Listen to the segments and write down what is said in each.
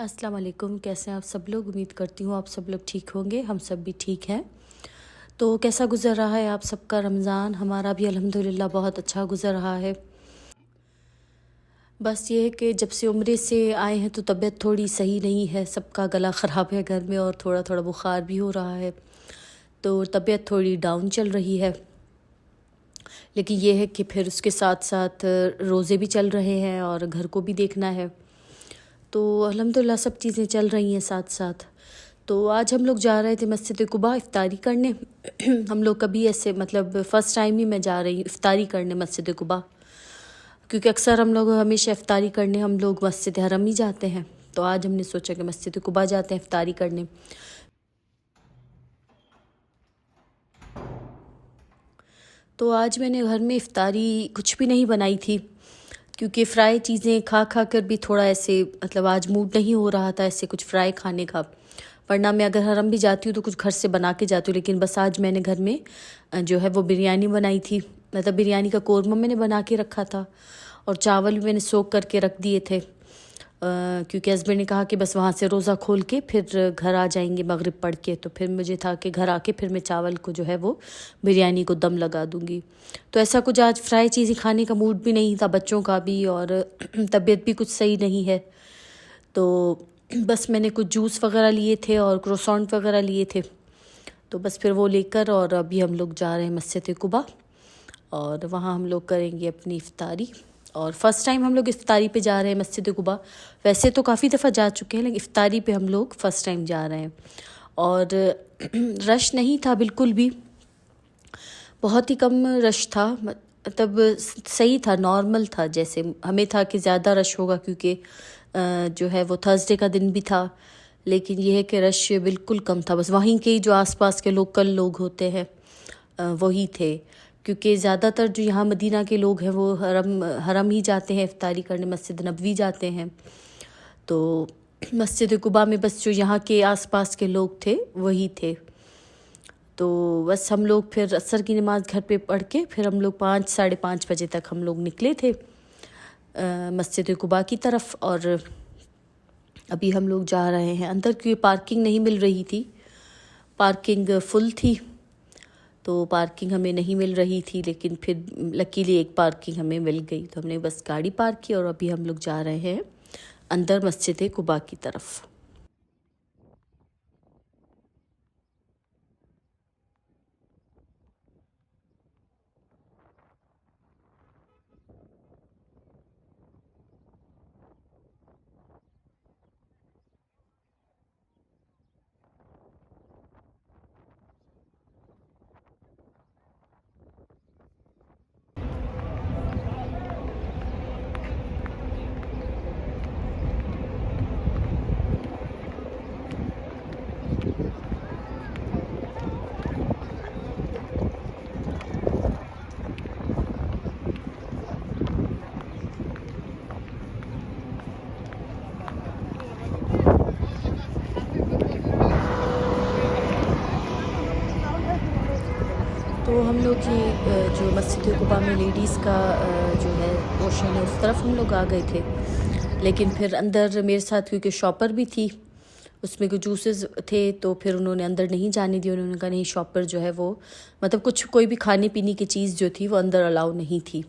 अस्सलाम वालेकुम। कैसे हैं आप सब लोग? उम्मीद करती हूँ आप सब लोग ठीक होंगे। हम सब भी ठीक हैं। तो कैसा गुज़र रहा है आप सबका रमज़ान? हमारा भी अल्हम्दुलिल्लाह बहुत अच्छा गुज़र रहा है। बस ये है कि जब से उम्रे से आए हैं तो तबीयत थोड़ी सही नहीं है, सबका गला ख़राब है घर में और थोड़ा थोड़ा बुखार भी हो रहा है, तो तबीयत थोड़ी डाउन चल रही है। लेकिन ये है कि फिर उसके साथ साथ रोज़े भी चल रहे हैं और घर को भी देखना है, तो अल्हम्दुलिल्लाह सब चीज़ें चल रही हैं साथ साथ। तो आज हम लोग जा रहे थे मस्जिद कुबा इफ्तारी करने। हम लोग कभी ऐसे मतलब फ़र्स्ट टाइम ही मैं जा रही हूँ इफ्तारी करने मस्जिद कुबा, क्योंकि अक्सर हम लोग हमेशा इफ्तारी करने हम लोग मस्जिद हरम ही जाते हैं। तो आज हमने सोचा कि मस्जिद कुबा जाते हैं इफ्तारी करने। तो आज मैंने घर में इफ्तारी कुछ भी नहीं बनाई थी, क्योंकि फ़्राई चीज़ें खा खा कर भी थोड़ा ऐसे मतलब आज मूड नहीं हो रहा था ऐसे कुछ फ़्राई खाने का। वरना मैं अगर हरम भी जाती हूँ तो कुछ घर से बना के जाती हूँ, लेकिन बस आज मैंने घर में जो है वो बिरयानी बनाई थी। मतलब बिरयानी का कोरमा मैंने बना के रखा था और चावल भी मैंने सोख करके रख दिए थे, क्योंकि हस्बैंड ने कहा कि बस वहाँ से रोज़ा खोल के फिर घर आ जाएंगे मगरिब पढ़ के। तो फिर मुझे था कि घर आके फिर मैं चावल को जो है वो बिरयानी को दम लगा दूँगी। तो ऐसा कुछ आज फ्राई चीज़ें खाने का मूड भी नहीं था बच्चों का भी, और तबीयत भी कुछ सही नहीं है। तो बस मैंने कुछ जूस वगैरह लिए थे और क्रोसॉन्ट वगैरह लिए थे, तो बस फिर वो लेकर और अभी हम लोग जा रहे हैं मस्जिद कुबा और वहाँ हम लोग करेंगे अपनी इफ्तारी। और फ़र्स्ट टाइम हम लोग इफ्तारी पे जा रहे हैं मस्जिद कुबा। वैसे तो काफ़ी दफ़ा जा चुके हैं, लेकिन इफ्तारी पे हम लोग फ़र्स्ट टाइम जा रहे हैं। और रश नहीं था बिल्कुल भी, बहुत ही कम रश था, मतलब सही था, नॉर्मल था। जैसे हमें था कि ज़्यादा रश होगा क्योंकि जो है वो थर्सडे का दिन भी था, लेकिन ये है कि रश बिल्कुल कम था। बस वहीं के जो आसपास के लोकल लोग होते हैं वही थे, क्योंकि ज़्यादातर जो यहाँ मदीना के लोग हैं वो हरम हरम ही जाते हैं इफ्तारी करने, मस्जिद नबवी जाते हैं। तो मस्जिद कुबा में बस जो यहाँ के आसपास के लोग थे वही थे। तो बस हम लोग फिर असर की नमाज़ घर पे पढ़ के फिर हम लोग 5 साढ़े 5 बजे तक हम लोग निकले थे मस्जिद कुबा की तरफ। और अभी हम लोग जा रहे हैं अंदर, क्योंकि पार्किंग नहीं मिल रही थी, पार्किंग फुल थी, तो पार्किंग हमें नहीं मिल रही थी। लेकिन फिर लकीली एक पार्किंग हमें मिल गई, तो हमने बस गाड़ी पार्क की और अभी हम लोग जा रहे हैं अंदर मस्जिद कुबा की तरफ। तो हम लोग ये जो मस्जिद कुबा में लेडीज़ का जो है पोर्शन है उस तरफ हम लोग आ गए थे। लेकिन फिर अंदर मेरे साथ क्योंकि शॉपर भी थी, उसमें कुछ जूसेस थे, तो फिर उन्होंने अंदर नहीं जाने दिया। उन्होंने कहा नहीं, शॉपर जो है वो मतलब कुछ कोई भी खाने पीने की चीज़ जो थी वो अंदर अलाउ नहीं थी।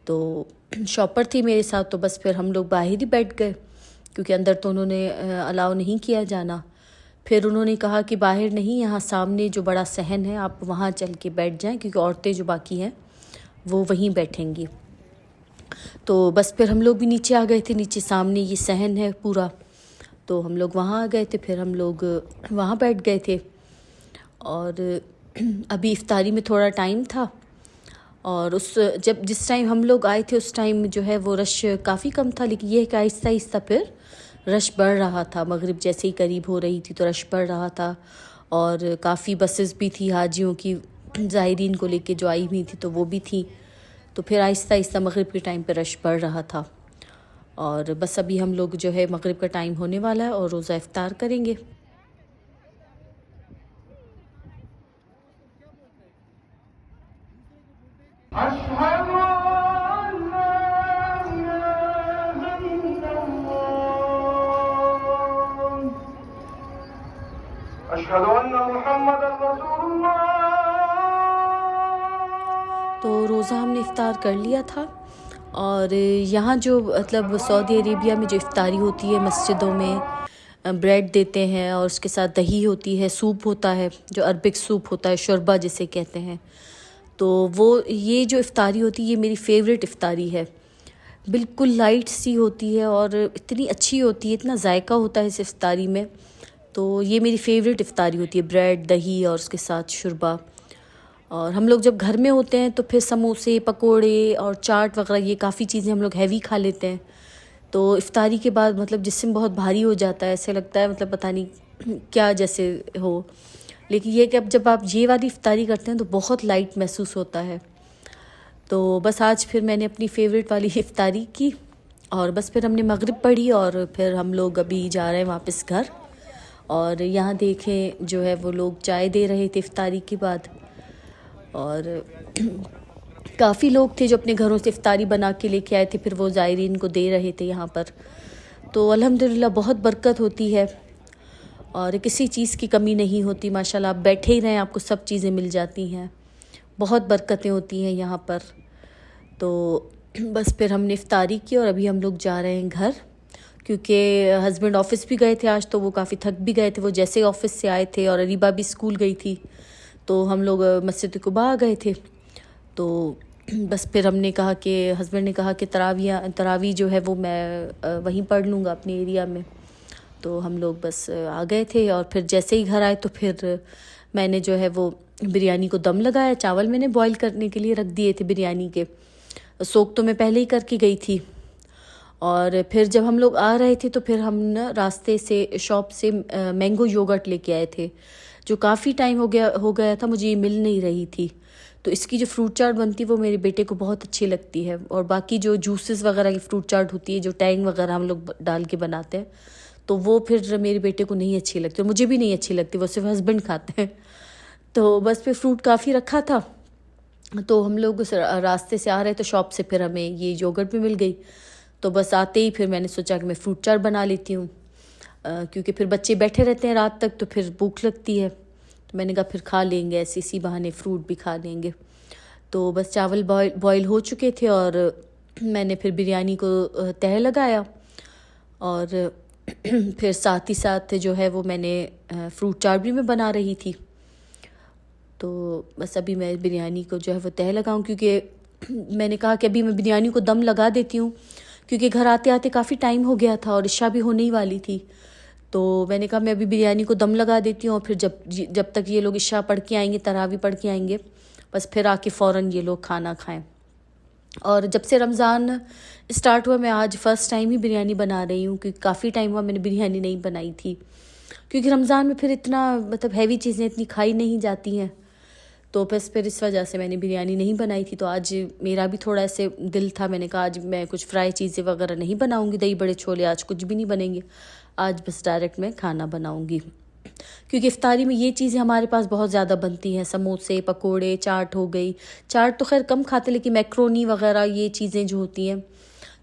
तो शॉपर थी मेरे साथ, तो बस फिर हम लोग बाहर ही बैठ गए, क्योंकि अंदर तो उन्होंने अलाउ नहीं किया जाना। फिर उन्होंने कहा कि बाहर नहीं, यहाँ सामने जो बड़ा सहन है आप वहाँ चल के बैठ जाएं, क्योंकि औरतें जो बाकी हैं वो वहीं बैठेंगी। तो बस फिर हम लोग भी नीचे आ गए थे, नीचे सामने ये सहन है पूरा, तो हम लोग वहाँ आ गए थे। फिर हम लोग वहाँ बैठ गए थे। और अभी इफ्तारी में थोड़ा टाइम था, और उस जिस टाइम हम लोग आए थे उस टाइम जो है वो रश काफ़ी कम था। लेकिन ये है कि आहिस्ता आहिस्ता फिर रश बढ़ रहा था, मगरिब जैसे ही करीब हो रही थी तो रश बढ़ रहा था। और काफ़ी बसेस भी थी हाजियों की, ज़ायरीन को लेके जो आई हुई थी तो वो भी थी। तो फिर आहिस्ता आहिस्ता मगरिब के टाइम पे रश बढ़ रहा था। और बस अभी हम लोग जो है मगरिब का टाइम होने वाला है और रोज़ा इफ्तार करेंगे। रोज़ा हमने इफ़्तार कर लिया था। और यहाँ जो मतलब सऊदी अरेबिया में जो इफ़्तारी होती है मस्जिदों में, ब्रेड देते हैं और उसके साथ दही होती है, सूप होता है जो अरबिक सूप होता है, शोरबा जिसे कहते हैं। तो वो ये जो इफ़्तारी होती है ये मेरी फ़ेवरेट इफ़्तारी है। बिल्कुल लाइट सी होती है और इतनी अच्छी होती है, इतना जायका होता है इस इफ़्तारी में। तो ये मेरी फ़ेवरेट इफ़्तारी होती है, ब्रेड, दही और उसके साथ शोरबा। और हम लोग जब घर में होते हैं तो फिर समोसे, पकोड़े और चाट वगैरह ये काफ़ी चीज़ें हम लोग हैवी खा लेते हैं। तो इफ़्तारी के बाद मतलब जिस्म बहुत भारी हो जाता है, ऐसे लगता है मतलब पता नहीं क्या जैसे हो। लेकिन ये कि अब जब आप ये वाली इफ़्तारी करते हैं तो बहुत लाइट महसूस होता है। तो बस आज फिर मैंने अपनी फ़ेवरेट वाली इफ़्तारी की और बस फिर हमने मगरिब पढ़ी और फिर हम लोग अभी जा रहे हैं वापस घर। और यहाँ देखें जो है वो लोग चाय दे रहे थे इफ़्तारी के बाद। और काफ़ी लोग थे जो अपने घरों से इफ़्तारी बना के लेके आए थे, फिर वो ज़ायरीन को दे रहे थे यहाँ पर। तो अल्हम्दुलिल्लाह बहुत बरकत होती है और किसी चीज़ की कमी नहीं होती। माशाल्लाह आप बैठे ही रहें आपको सब चीज़ें मिल जाती हैं, बहुत बरकतें होती हैं यहाँ पर। तो बस फिर हमने इफ़्तारी की और अभी हम लोग जा रहे हैं घर, क्योंकि हस्बैंड ऑफ़िस भी गए थे आज, तो वो काफ़ी थक भी गए थे। वो जैसे ही ऑफ़िस से आए थे और अरीबा भी स्कूल गई थी तो हम लोग मस्जिद कुबा आ गए थे। तो बस फिर हमने कहा कि हस्बैंड ने कहा कि तरावी जो है वो मैं वहीं पढ़ लूँगा अपने एरिया में। तो हम लोग बस आ गए थे और फिर जैसे ही घर आए तो फिर मैंने जो है वो बिरयानी को दम लगाया। चावल मैंने बॉईल करने के लिए रख दिए थे बिरयानी के, सोख तो मैं पहले ही करके गई थी। और फिर जब हम लोग आ रहे थे तो फिर हम ना रास्ते से शॉप से मैंगो योगर्ट लेके आए थे, जो काफ़ी टाइम हो गया था मुझे ये मिल नहीं रही थी। तो इसकी जो फ्रूट चाट बनती है वो मेरे बेटे को बहुत अच्छी लगती है। और बाकी जो जूसेस वगैरह की फ्रूट चाट होती है जो टैंग वगैरह हम लोग डाल के बनाते हैं, तो वो फिर मेरे बेटे को नहीं अच्छी लगती और मुझे भी नहीं अच्छी लगती, वो सिर्फ हस्बैंड खाते हैं। तो बस फिर फ्रूट काफ़ी रखा था, तो हम लोग उस रास्ते से आ रहे तो शॉप से फिर हमें ये योगर्ट भी मिल गई। तो बस आते ही फिर मैंने सोचा कि मैं फ्रूट चाट बना लेती हूँ, क्योंकि फिर बच्चे बैठे रहते हैं रात तक तो फिर भूख लगती है। तो मैंने कहा फिर खा लेंगे, ऐसे इसी बहाने फ्रूट भी खा लेंगे। तो बस चावल बॉयल हो चुके थे और मैंने फिर बिरयानी को तह लगाया और फिर साथ ही साथ जो है वो मैंने फ्रूट चाट भी मैं बना रही थी। तो बस अभी मैं बिरयानी को जो है वो तह लगाऊं, क्योंकि मैंने कहा कि अभी मैं बिरयानी को दम लगा देती हूँ, क्योंकि घर आते आते काफ़ी टाइम हो गया था और इशा भी होने ही वाली थी। तो मैंने कहा मैं अभी बिरयानी को दम लगा देती हूँ और फिर जब तक ये लोग इशा पढ़ के आएंगे, तरावी पढ़ के आएंगे, बस फिर आके फ़ौरन ये लोग खाना खाएं। और जब से रमज़ान स्टार्ट हुआ मैं आज फ़र्स्ट टाइम ही बिरयानी बना रही हूँ, क्योंकि काफ़ी टाइम हुआ मैंने बिरयानी नहीं बनाई थी, क्योंकि रमज़ान में फिर इतना मतलब हैवी चीज़ें इतनी खाई नहीं जाती हैं। तो बस फिर इस वजह से मैंने बिरयानी नहीं बनाई थी। तो आज मेरा भी थोड़ा ऐसे दिल था, मैंने कहा आज मैं कुछ फ्राई चीज़ें वगैरह नहीं बनाऊंगी, दही बड़े छोले आज कुछ भी नहीं बनेंगे, आज बस डायरेक्ट मैं खाना बनाऊंगी। क्योंकि इफ्तारी में ये चीज़ें हमारे पास बहुत ज़्यादा बनती हैं, समोसे, पकोड़े, चाट हो गई। चाट तो खैर कम खाते, लेकिन मैक्रोनी वगैरह ये चीज़ें जो होती हैं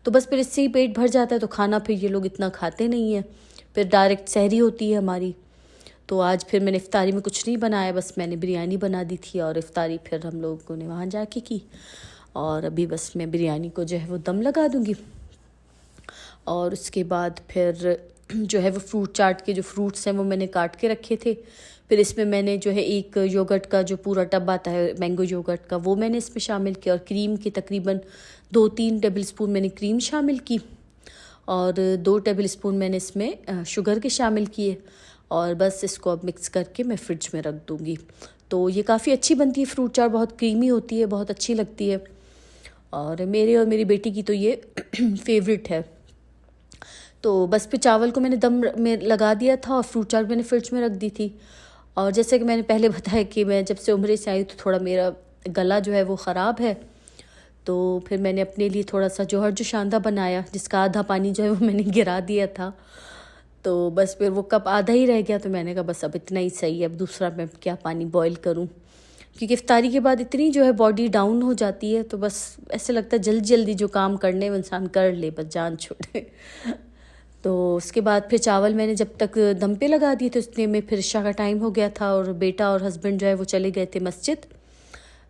तो बस फिर इससे ही पेट भर जाता है। तो खाना फिर ये लोग इतना खाते नहीं हैं, फिर डायरेक्ट सहरी होती है हमारी। तो आज फिर मैंने इफ्तारी में कुछ नहीं बनाया, बस मैंने बिरयानी बना दी थी और इफ्तारी फिर हम लोगों ने वहाँ जाके की। और अभी बस मैं बिरयानी को जो है वो दम लगा दूँगी और उसके बाद फिर जो है वो फ्रूट चाट के जो फ्रूट्स हैं वो मैंने काट के रखे थे। फिर इसमें मैंने जो है एक योगर्ट का जो पूरा टब आता है मैंगो योगर्ट का, वो मैंने इसमें शामिल किया। और क्रीम के तकरीबन 2-3 टेबल स्पून मैंने क्रीम शामिल की और 2 टेबल स्पून मैंने इसमें शुगर के शामिल किए। और बस इसको अब मिक्स करके मैं फ्रिज में रख दूँगी। तो ये काफ़ी अच्छी बनती है फ्रूट चाट, बहुत क्रीमी होती है, बहुत अच्छी लगती है। और मेरे और मेरी बेटी की तो ये फेवरेट है। तो बस फिर चावल को मैंने दम में लगा दिया था और फ्रूट चाट मैंने फ्रिज में रख दी थी। और जैसे कि मैंने पहले बताया कि मैं जब से उम्रे से आई तो थोड़ा मेरा गला जो है वो ख़राब है। तो फिर मैंने अपने लिए थोड़ा सा जोहर जोशांदा बनाया, जिसका आधा पानी जो है वो मैंने गिरा दिया था। तो बस फिर वो कप आधा ही रह गया, तो मैंने कहा बस अब इतना ही सही है, अब दूसरा मैं क्या पानी बॉईल करूं, क्योंकि इफ्तारी के बाद इतनी जो है बॉडी डाउन हो जाती है। तो बस ऐसे लगता है जल्दी जल्दी जो काम करने में इंसान कर ले, बस जान छोड़े। तो उसके बाद फिर चावल मैंने जब तक दम पे लगा दिए तो इतने में फिर इशा का टाइम हो गया था और बेटा और हस्बैंड जो है वो चले गए थे मस्जिद।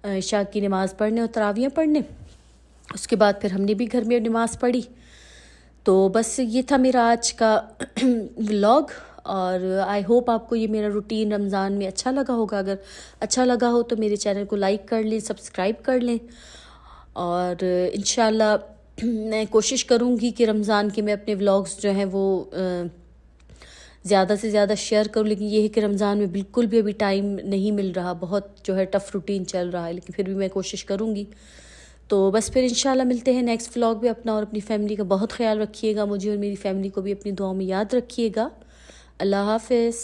इशा की नमाज़ पढ़ने और तरावियाँ पढ़ने। उसके बाद फिर हमने भी घर में नमाज़ पढ़ी। तो बस ये था मेरा आज का व्लॉग। और आई होप आपको ये मेरा रूटीन रमज़ान में अच्छा लगा होगा। अगर अच्छा लगा हो तो मेरे चैनल को लाइक कर लें, सब्सक्राइब कर लें। और इंशाल्लाह मैं कोशिश करूँगी कि रमज़ान के मैं अपने व्लॉग्स जो हैं वो ज़्यादा से ज़्यादा शेयर करूँ। लेकिन ये है कि रमज़ान में बिल्कुल भी अभी टाइम नहीं मिल रहा, बहुत जो है टफ़ रूटीन चल रहा है, लेकिन फिर भी मैं कोशिश करूँगी। तो बस फिर इंशाल्लाह मिलते हैं नेक्स्ट व्लॉग में। अपना और अपनी फैमिली का बहुत ख्याल रखिएगा, मुझे और मेरी फैमिली को भी अपनी दुआओं में याद रखिएगा। अल्लाह हाफ़िज़।